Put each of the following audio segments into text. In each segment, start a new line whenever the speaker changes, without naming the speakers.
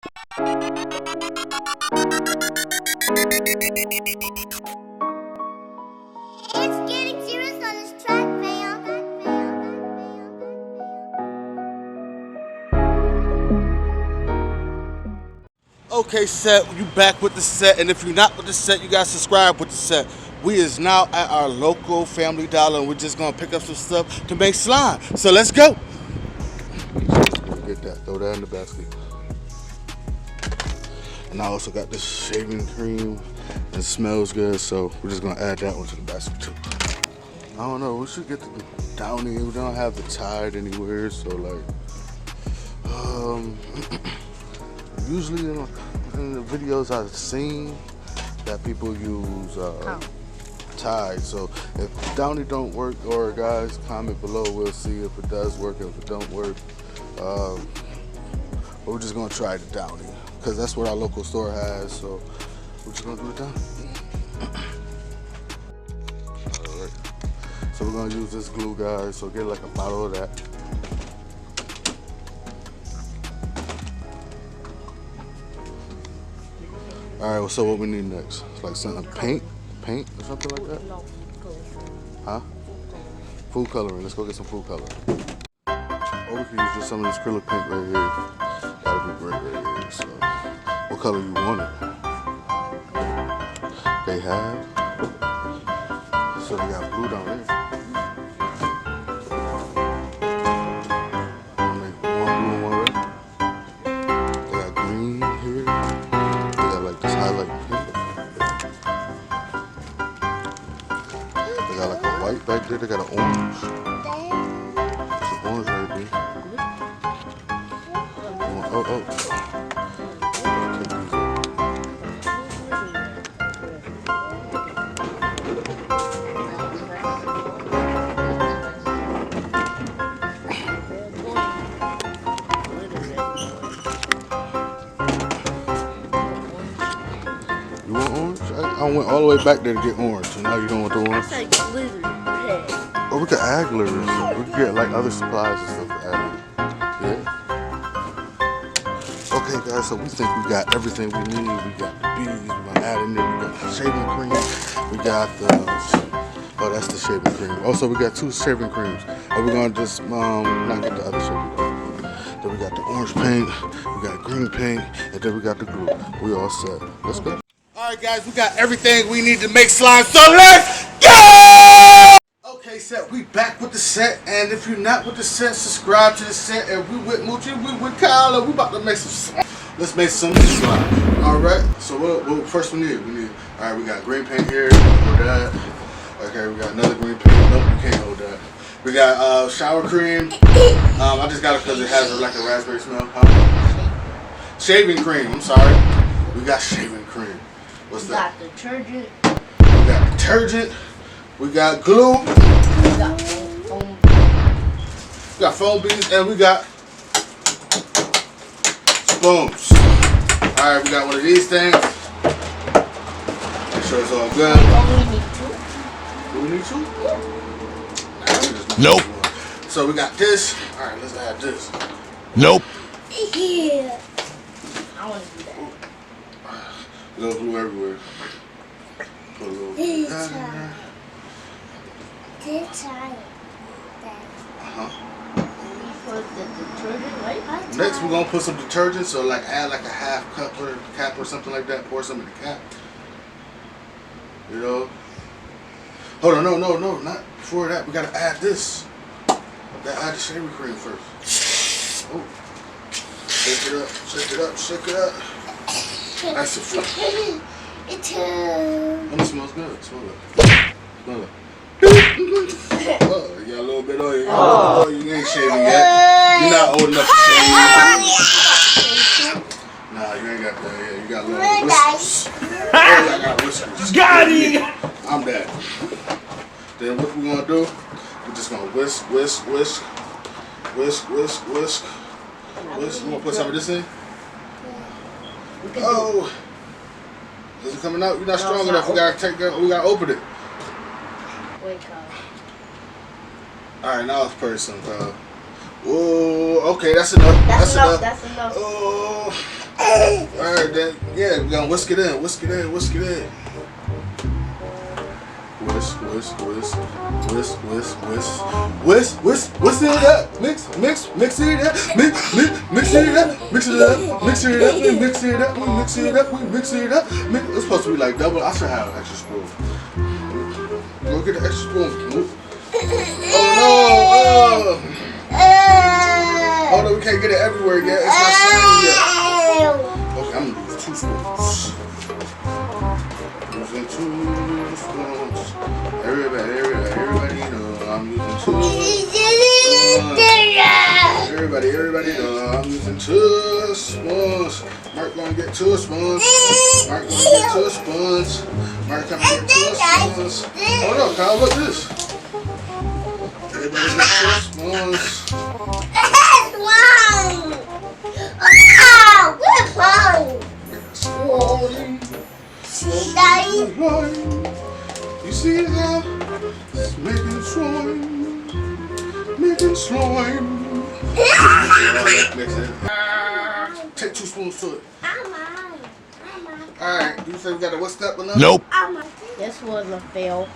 It's getting serious on this track, man.
Okay, set, you back with the set, and if you're not with the set, you gotta subscribe with the set. We is now at our local Family Dollar, and we're just gonna pick up some stuff to make slime. So let's go. Get that, throw that in the basket. And I also got this shaving cream. It smells good, so we're just gonna add that one to the basket too. I don't know, we should get the Downy. We don't have the Tide anywhere, so like, usually in the videos I've seen that people use Tide. So if Downy don't work, or guys, comment below. We'll see if it does work. If it don't work, but we're just gonna try the Downy because that's what our local store has. So we're just gonna do it Downy. All right. So we're gonna use this glue, guys. So get like a bottle of that. All right, well, so what we need next? It's like something paint or something like that?
No,
Huh? Food coloring. Let's go get some food coloring. Or we can use just some of this acrylic paint right here. Gotta be great right here. So, what color you want it? They have. So they got blue down there. One blue and one red. They got green here. They got like this highlight pink. They got like a white back there. They got an orange. There's an orange right there. Oh. You want orange? I went all the way back there to get orange, and now you don't want the orange?
I said glitter.
Oh, we could add glitter. So we could get like other supplies and stuff to add. Yeah. Okay, guys, so we think we got everything we need. We got the beads, we're gonna add in there. We got the shaving cream. We got oh, that's the shaving cream. Also, we got 2 shaving creams. And we're gonna just not get the other shaving cream. Then we got the orange paint, we got green paint, and then we got the glue. We all set. Let's go. All right, guys, we got everything we need to make slime, so let's go! Okay, set, we back with the set, and if you're not with the set, subscribe to the set, and we with Moochie, we with Kyle, and we about to make some slime. Let's make some slime. All right, so what first we need? All right, we got green paint here, hold that. Okay, we got another green paint, nope, you can't hold that. We got shower cream. I just got it because it has like a raspberry smell. Huh? Shaving cream, I'm sorry. We got shaving cream. What's that?
We got detergent.
We got detergent. We got glue.
We got foam.
We got foam beads, and we got spoons. All right, we got one of these things. Make sure it's all good.
We need 2.
Do we need 2?
Yeah.
Nope. So we got this. All right, let's add this.
Nope.
Yeah. I want to do that.
Little glue everywhere. Put a little glue down in there.
Put the detergent, right?
Next, we're gonna put some detergent. So like add like a half cup or cap or something like that. Pour some in the cap. You know. Hold on, no, not before that. We gotta add this. We gotta add the shaving cream first. Oh, shake it up. That's the flow. Oh, it smells good. Smell it. Oh, you got a little bit on you. Oh, you ain't shaving yet. You're not old enough to shave. Nah, you ain't got that yet. You got a little whiskers. Oh, I got whiskers.
Got it!
I'm that. Then what we gonna do? We're just gonna whisk. You wanna put some of this in? Oh, is it coming out? You're not strong enough. We gotta open it.
Wait, Kyle.
All right, now it's person, Kyle. Oh, okay, that's enough.
That's enough.
Oh, Alright, then, yeah, we're gonna whisk it in, whisk it in, whisk it in. Whisk, whisk, whisk, whisk, whisk, whisk, whisk, whisk, whisk it up, mix, mix, mix it up, mix, mix, mix it up, mix it up, mix it up, we mix it up, we mix it up, we mix it up. It's supposed to be like double. I should have an extra spoon. Go get the extra spoon. Oh no! Oh no, we can't get it everywhere yet. It's not slimy yet. Okay, I'm gonna use 2 spoons. Using 2 spoons. Everybody know I'm using 2 spoons. Everybody know I'm using 2 spoons. Mark gonna get 2 spoons. Mark gonna get 2 spoons. Mark gonna get 2 spoons. Hold up, Kyle, what's this? Everybody get 2 spoons. Slime. You see that? It's making slime. Making slime. Mix it. Take 2 spoons to it. Alright, you say we got a what step or nothing?
Nope.
This was a fail.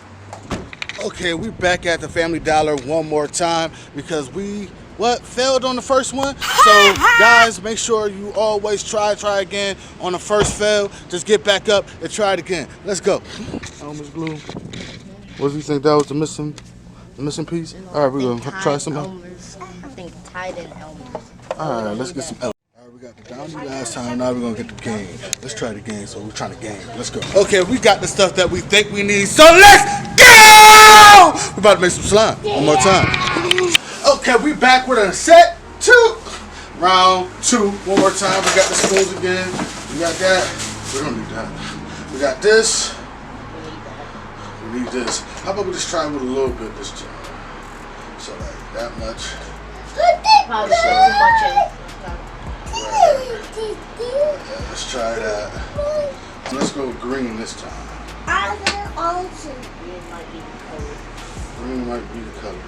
Okay, we back at the Family Dollar one more time because we failed on the first one. So guys, make sure you always try again on the first fail. Just get back up and try it again. Let's go. Elmer's glue. What do you think that was the missing piece? All right, we're gonna try some.
I think tied in Elmer's.
All right, let's get some Elmer. All right, we got the downy last time. Now we're gonna get the game. Let's try the game. So we're trying to game. Let's go. Okay, we got the stuff that we think we need. So let's go. We're about to make some slime one more time. Okay, we back with a set 2. Round 2. One more time. We got the spoons again. We got that. We don't need that. We got this. We need this. How about we just try with a little bit this time? So like that much.
Probably put too much in.
Okay, let's try that. Let's go green this time.
Green might be the color.
Green might be the color.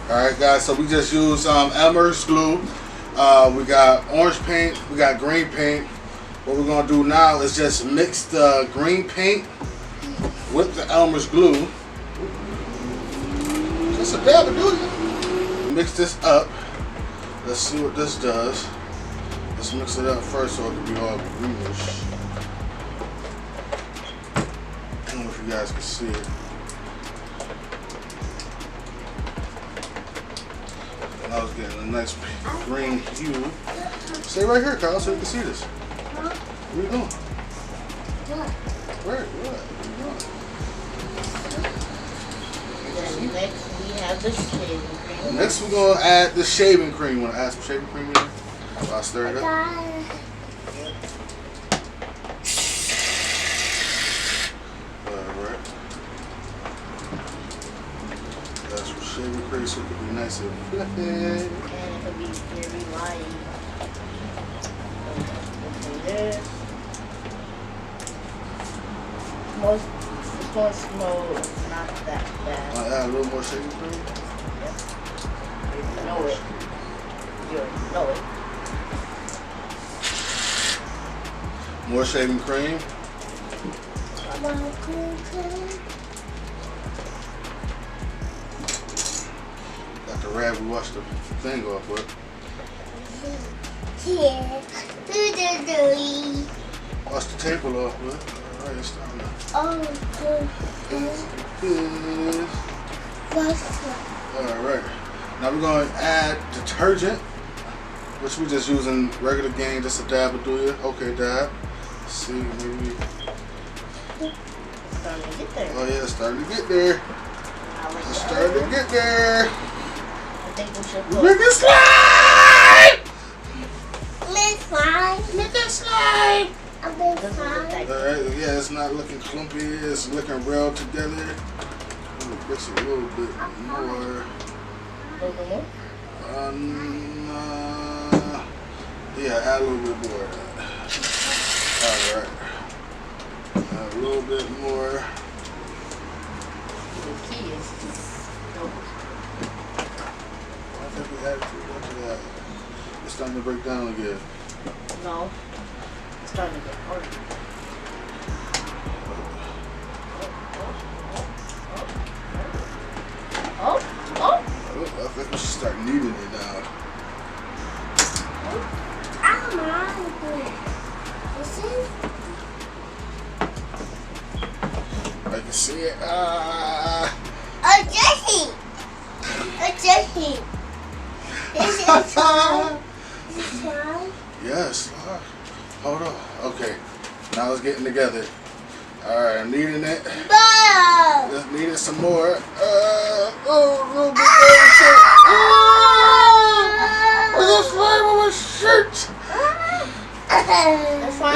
Alright guys, so we just used Elmer's glue. We got orange paint, we got green paint. What we're gonna do now is just mix the green paint with the Elmer's glue. Just a dab of it. Mix this up. Let's see what this does. Let's mix it up first so it can be all greenish. I don't know if you guys can see it. And I was getting a nice green hue. Stay right here, Kyle, so you can see this. What are you doing? Where?
Then next we have the shaving cream.
Next we're gonna add the shaving cream. Wanna add some shaving cream in there? I'll stir it up. Alright. That's for shaving cream so it can be nice and fluffy.
And it can be very light. Okay, this. It's going slow. It's not that bad.
I'll add a little more shaving cream.
Yep. You know it. You already know it.
More shaving cream. Got the rag we washed the thing off with. Wash the table off with. Alright, it's starting to. Alright. Now we're going to add detergent, which we're just using regular Gain, just a dab will do it. Okay, dab. Let's see, maybe.
Starting to get there.
Oh yeah, it's starting to get there. It's starting to get there.
I think we should
We're making slime!
Make it slime.
Alright, yeah, it's not looking clumpy. It's looking real together. I'm gonna mix it a little bit more. Yeah, add a little bit more of that. Alright. Add a little bit more.
The key is
I think we added too much of that. It's starting to break down again.
no. It's starting to get hard. Oh.
I think we should start kneading it now.
This is
I can see it.
a Jesse. A Jesse. This is slime. This is slime.
Yes. Hold on. Okay. Now it's getting together. Alright, I'm kneading it.
Bow.
Just need it some more. Little bit of slime on my shirt.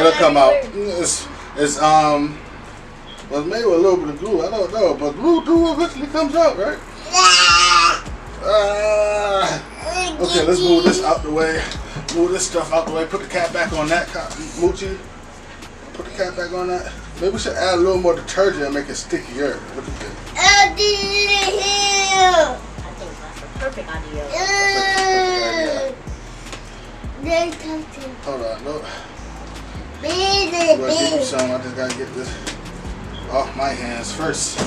It'll come out. It's well, maybe with a little bit of glue. I don't know, but glue eventually comes out, right? Okay, let's move this out the way. Move this stuff out the way. Put the cap back on that. Moochie, put the cap back on that. Maybe we should add a little more detergent and make it stickier. What do you think?
I think that's a perfect idea.
Hold on, look. I'm gonna give you some. I just gotta get this off my hands first.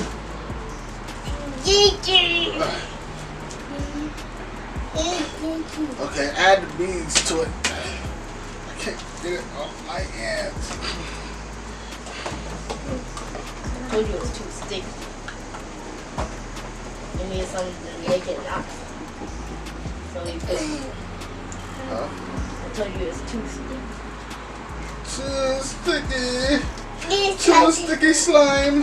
Okay, add the beads to it. I can't get it off my hands.
I told you it was too sticky. You need something to make it not. So you put.
Huh?
I told you it's too sticky.
Too sticky. Too sticky slime.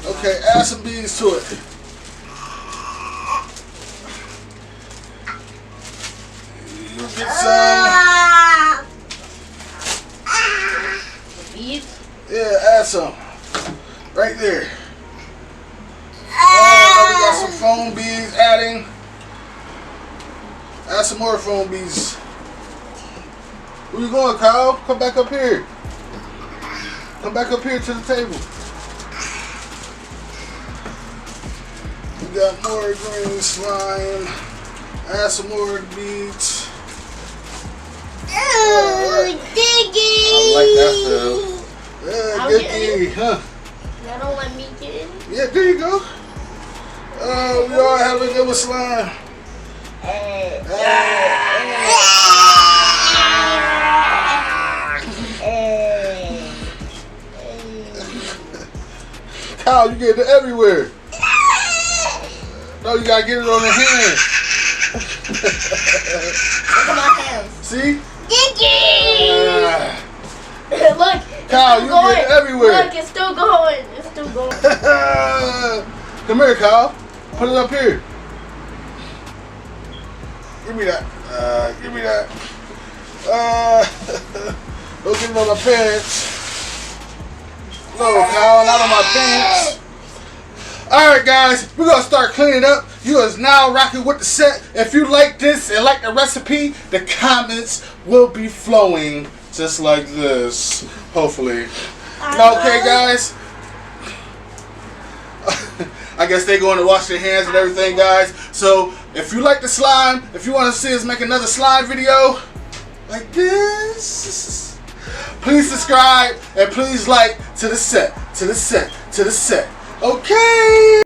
Okay, add some beads to it. You get some.
Beads?
Yeah, add some. Right there. Now we got some foam beads adding. Add some more foam beads. Where you going, Kyle? Come back up here. Come back up here to the table. We got more green slime. Add some more beads. Right. I like that feel. Yeah, Dicky, huh?
Y'all don't let me get in?
Yeah, there you go. Oh, we all having a good with slime. Kyle, you get it everywhere. No, you gotta get it on the hand.
Look at my hands.
See?
Look,
Kyle, you get it everywhere.
Look, it's still going. It's still going.
Come here, Kyle. Put it up here. Give me that. Give me that. Don't get it on my pants. No, Kyle, not on my pants. Alright, guys, we're going to start cleaning up. You is now rocking with the set. If you like this and like the recipe, the comments will be flowing just like this. Hopefully. Okay, guys. I guess they're going to wash their hands and everything, guys. So, if you like the slime, if you want to see us make another slime video like this, please subscribe and please like to the set. Okay.